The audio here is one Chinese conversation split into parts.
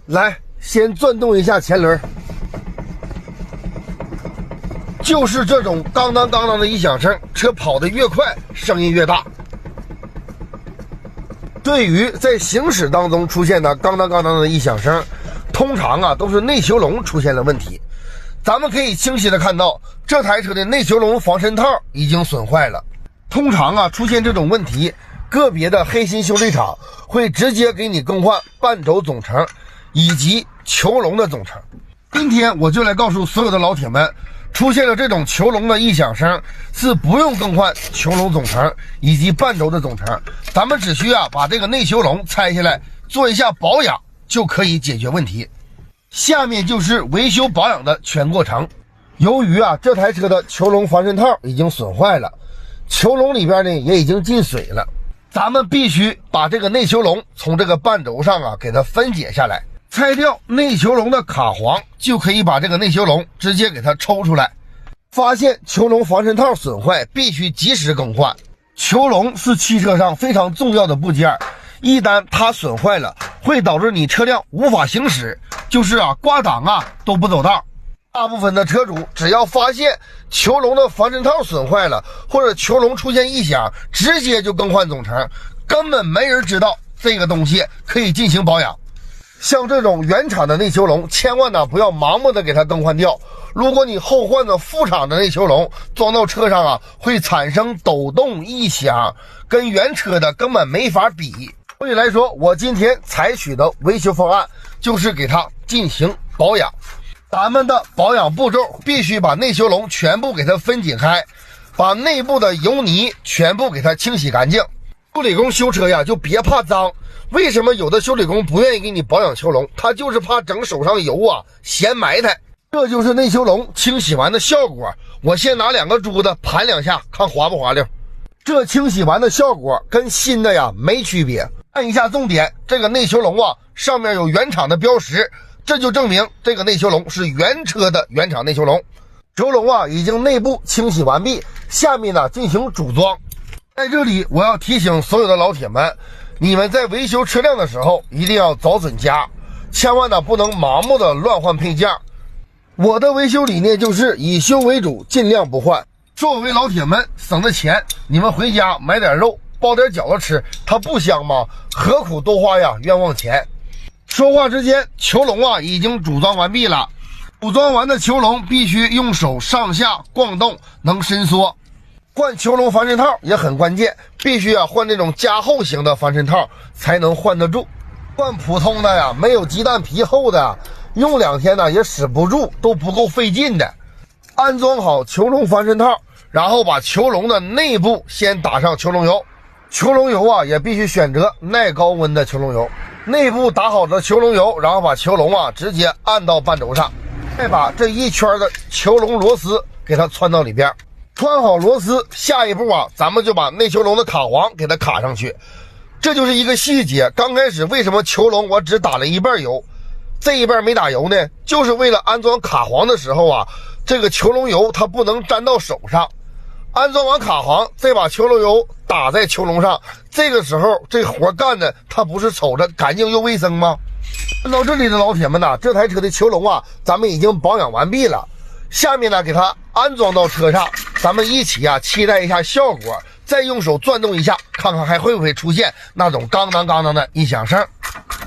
来，先转动一下前轮。就是这种当当当当的异响声，车跑得越快，声音越大。对于在行驶当中出现的当当当当的异响声，通常都是内修笼出现了问题。咱们可以清晰的看到，这台车的内修笼防尘套已经损坏了。通常出现这种问题，个别的黑心修理厂会直接给你更换半轴总成以及球笼的总成。今天我就来告诉所有的老铁们，出现了这种球笼的异响声是不用更换球笼总成以及半轴的总成，咱们只需要把这个内球笼拆下来做一下保养就可以解决问题。下面就是维修保养的全过程。由于这台车的球笼防尘套已经损坏了，球笼里边呢也已经进水了，咱们必须把这个内球笼从这个半轴上给它分解下来，拆掉内球笼的卡簧，就可以把这个内球笼直接给它抽出来。发现球笼防尘套损坏，必须及时更换。球笼是汽车上非常重要的部件，一旦它损坏了，会导致你车辆无法行驶，就是挂档都不走道。大部分的车主只要发现球笼的防尘套损坏了，或者球笼出现异响，直接就更换总成，根本没人知道这个东西可以进行保养。像这种原厂的内球笼，千万不要盲目的给它更换掉。如果你后换的副厂的内球笼装到车上会产生抖动异响，跟原车的根本没法比。所以来说，我今天采取的维修方案就是给它进行保养。咱们的保养步骤必须把内球笼全部给它分解开，把内部的油泥全部给它清洗干净。修理工修车就别怕脏。为什么有的修理工不愿意给你保养球笼？他就是怕整手上油嫌埋汰。这就是内球笼清洗完的效果。我先拿2个珠子盘2下，看滑不滑溜。这清洗完的效果跟新的没区别。看一下重点，这个内球笼上面有原厂的标识，这就证明这个内球笼是原车的原厂内球笼。球笼已经内部清洗完毕，下面进行组装。在这里我要提醒所有的老铁们，你们在维修车辆的时候一定要找准家，千万不能盲目的乱换配件。我的维修理念就是以修为主，尽量不换。作为老铁们省的钱，你们回家买点肉包点饺子吃，它不香吗？何苦多花冤枉钱。说话之间，球笼已经组装完毕了。组装完的球笼必须用手上下逛动，能伸缩。换球笼防尘套也很关键，必须换这种加厚型的防尘套才能换得住。换普通的没有鸡蛋皮厚的，用2天也使不住，都不够费劲的。安装好球笼防尘套，然后把球笼的内部先打上球笼油。球笼油也必须选择耐高温的球笼油。内部打好的球笼油，然后把球笼直接按到半轴上，再把这一圈的球笼螺丝给它穿到里边。穿好螺丝，下一步咱们就把内球笼的卡簧给它卡上去。这就是一个细节。刚开始为什么球笼我只打了一半油，这一半没打油呢？就是为了安装卡簧的时候这个球笼油它不能沾到手上。安装完卡簧，再把球笼油打在球笼上，这个时候这活干的它不是瞅着干净又卫生吗？看到这里的老铁们这台车的球笼咱们已经保养完毕了。下面给它安装到车上，咱们一起期待一下效果，再用手转动一下，看看还会不会出现那种刚当刚当的异响声。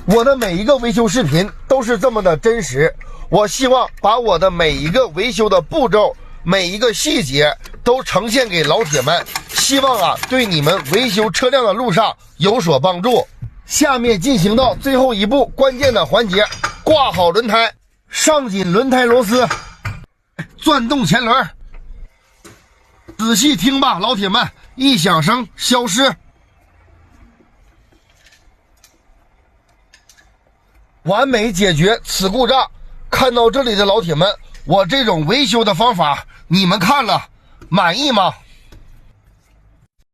我的每一个维修视频都是这么的真实，我希望把我的每一个维修的步骤，每一个细节都呈现给老铁们，希望对你们维修车辆的路上有所帮助。下面进行到最后一步关键的环节，挂好轮胎，上紧轮胎螺丝，转动前轮。仔细听吧，老铁们，异响声消失。完美解决此故障。看到这里的老铁们，我这种维修的方法你们看了满意吗？